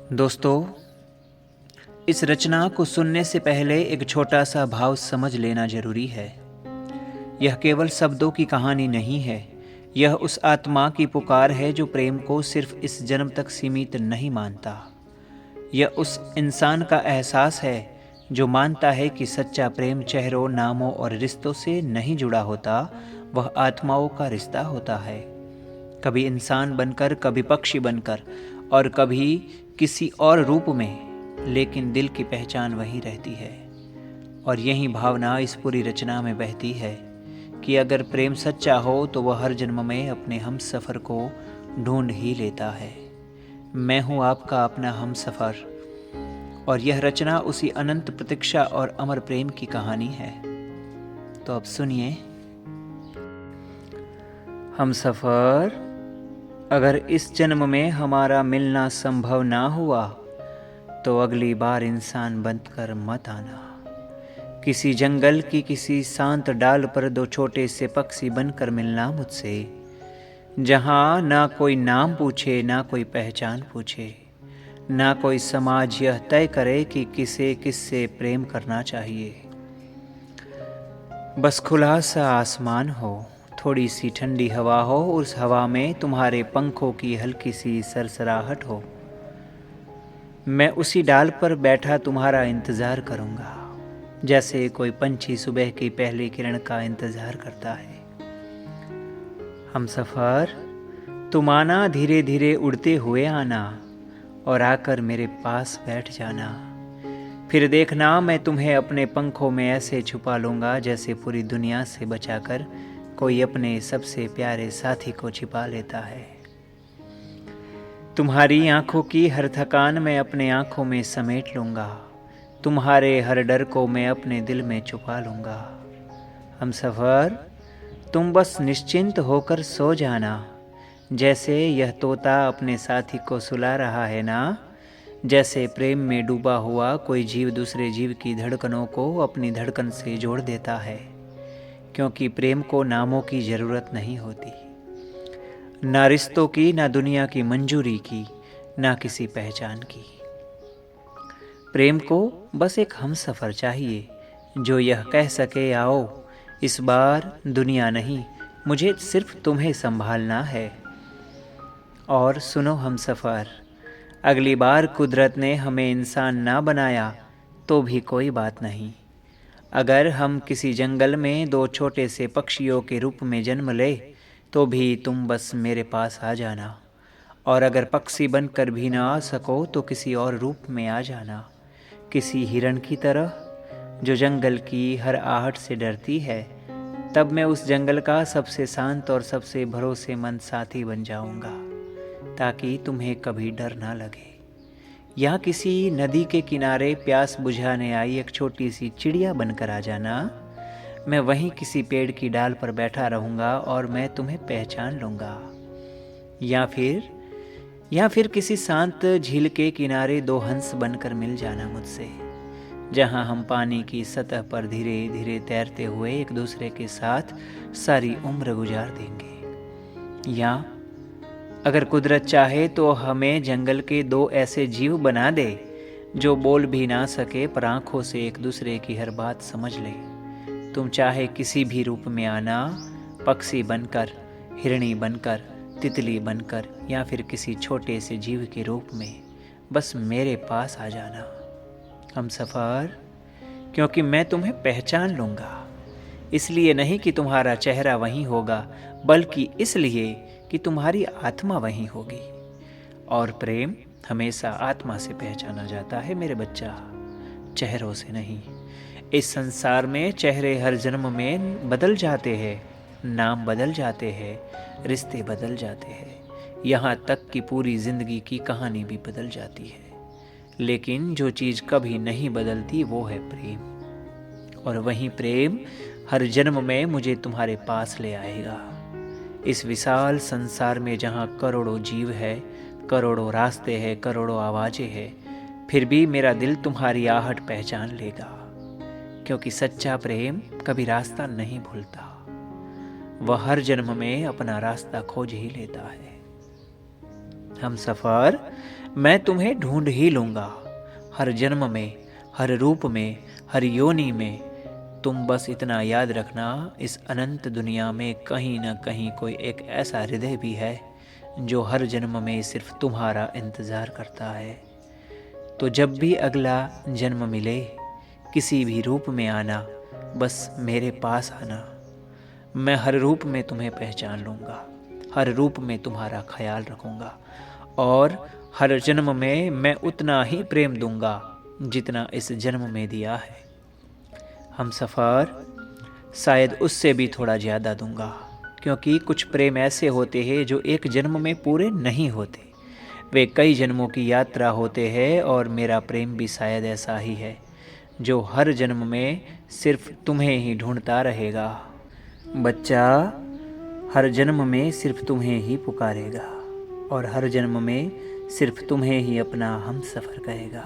दोस्तों, इस रचना को सुनने से पहले एक छोटा सा भाव समझ लेना जरूरी है। यह केवल शब्दों की कहानी नहीं है। यह उस आत्मा की पुकार है जो प्रेम को सिर्फ इस जन्म तक सीमित नहीं मानता। यह उस इंसान का एहसास है जो मानता है कि सच्चा प्रेम चेहरों, नामों और रिश्तों से नहीं जुड़ा होता, वह आत्माओं का रिश्ता होता है। कभी इंसान बनकर, कभी पक्षी बनकर और कभी किसी और रूप में, लेकिन दिल की पहचान वही रहती है। और यही भावना इस पूरी रचना में बहती है कि अगर प्रेम सच्चा हो तो वह हर जन्म में अपने हम सफ़र को ढूंढ ही लेता है। मैं हूँ आपका अपना हम सफ़र, और यह रचना उसी अनंत प्रतीक्षा और अमर प्रेम की कहानी है। तो अब सुनिए। हम सफ़र, अगर इस जन्म में हमारा मिलना संभव ना हुआ तो अगली बार इंसान बनकर मत आना। किसी जंगल की किसी शांत डाल पर दो छोटे से पक्षी बनकर मिलना मुझसे, जहाँ ना कोई नाम पूछे, ना कोई पहचान पूछे, ना कोई समाज यह तय करे कि किसे किससे प्रेम करना चाहिए। बस खुला सा आसमान हो, थोड़ी सी ठंडी हवा हो, उस हवा में तुम्हारे पंखों की हल्की सी सरसराहट हो। मैं उसी डाल पर बैठा तुम्हारा इंतज़ार करूँगा, जैसे कोई पंछी सुबह की पहली किरण का इंतज़ार करता है। हम सफ़र, तुम आना, धीरे धीरे उड़ते हुए आना और आकर मेरे पास बैठ जाना। फिर देखना, मैं तुम्हें अपने पंखों में ऐसे छुपा लूँगा जैसे पूरी दुनिया से बचाकर कोई अपने सबसे प्यारे साथी को छिपा लेता है। तुम्हारी आंखों की हर थकान मैं अपने आंखों में समेट लूँगा, तुम्हारे हर डर को मैं अपने दिल में छुपा लूँगा। हम सफ़र, तुम बस निश्चिंत होकर सो जाना, जैसे यह तोता अपने साथी को सुला रहा है ना। जैसे प्रेम में डूबा हुआ कोई जीव दूसरे जीव की धड़कनों को अपनी धड़कन से जोड़ देता है, क्योंकि प्रेम को नामों की ज़रूरत नहीं होती, ना रिश्तों की, ना दुनिया की मंजूरी की, ना किसी पहचान की। प्रेम को बस एक हमसफ़र चाहिए जो यह कह सके, आओ इस बार दुनिया नहीं, मुझे सिर्फ तुम्हें संभालना है। और सुनो हमसफ़र, अगली बार कुदरत ने हमें इंसान ना बनाया तो भी कोई बात नहीं। अगर हम किसी जंगल में दो छोटे से पक्षियों के रूप में जन्म ले तो भी तुम बस मेरे पास आ जाना। और अगर पक्षी बनकर भी ना आ सको तो किसी और रूप में आ जाना, किसी हिरण की तरह जो जंगल की हर आहट से डरती है। तब मैं उस जंगल का सबसे शांत और सबसे भरोसेमंद साथी बन जाऊंगा, ताकि तुम्हें कभी डर ना लगे। या किसी नदी के किनारे प्यास बुझाने आई एक छोटी सी चिड़िया बनकर आ जाना। मैं वहीं किसी पेड़ की डाल पर बैठा रहूँगा और मैं तुम्हें पहचान लूँगा। या फिर किसी शांत झील के किनारे दो हंस बनकर मिल जाना मुझसे, जहाँ हम पानी की सतह पर धीरे धीरे तैरते हुए एक दूसरे के साथ सारी उम्र गुजार देंगे। या अगर कुदरत चाहे तो हमें जंगल के दो ऐसे जीव बना दे जो बोल भी ना सके पर आंखों से एक दूसरे की हर बात समझ ले। तुम चाहे किसी भी रूप में आना, पक्षी बनकर, हिरणी बनकर, तितली बनकर, या फिर किसी छोटे से जीव के रूप में, बस मेरे पास आ जाना। हम सफ़र, क्योंकि मैं तुम्हें पहचान लूँगा, इसलिए नहीं कि तुम्हारा चेहरा वहीं होगा, बल्कि इसलिए कि तुम्हारी आत्मा वहीं होगी। और प्रेम हमेशा आत्मा से पहचाना जाता है मेरे बच्चा, चेहरों से नहीं। इस संसार में चेहरे हर जन्म में बदल जाते हैं, नाम बदल जाते हैं, रिश्ते बदल जाते हैं, यहाँ तक कि पूरी ज़िंदगी की कहानी भी बदल जाती है। लेकिन जो चीज़ कभी नहीं बदलती वो है प्रेम। और वही प्रेम हर जन्म में मुझे तुम्हारे पास ले आएगा। इस विशाल संसार में जहाँ करोड़ों जीव है, करोड़ों रास्ते हैं, करोड़ों आवाज़ें हैं, फिर भी मेरा दिल तुम्हारी आहट पहचान लेगा, क्योंकि सच्चा प्रेम कभी रास्ता नहीं भूलता, वह हर जन्म में अपना रास्ता खोज ही लेता है। हमसफ़र, मैं तुम्हें ढूंढ ही लूँगा, हर जन्म में, हर रूप में, हर योनि में। तुम बस इतना याद रखना, इस अनंत दुनिया में कहीं न कहीं कोई एक ऐसा हृदय भी है जो हर जन्म में सिर्फ तुम्हारा इंतज़ार करता है। तो जब भी अगला जन्म मिले, किसी भी रूप में आना, बस मेरे पास आना। मैं हर रूप में तुम्हें पहचान लूँगा, हर रूप में तुम्हारा ख्याल रखूँगा, और हर जन्म में मैं उतना ही प्रेम दूँगा जितना इस जन्म में दिया है। हमसफ़र, शायद उससे भी थोड़ा ज़्यादा दूँगा, क्योंकि कुछ प्रेम ऐसे होते हैं जो एक जन्म में पूरे नहीं होते, वे कई जन्मों की यात्रा होते हैं। और मेरा प्रेम भी शायद ऐसा ही है, जो हर जन्म में सिर्फ तुम्हें ही ढूंढता रहेगा। बच्चा हर जन्म में सिर्फ तुम्हें ही पुकारेगा, और हर जन्म में सिर्फ तुम्हें ही अपना हमसफ़र कहेगा।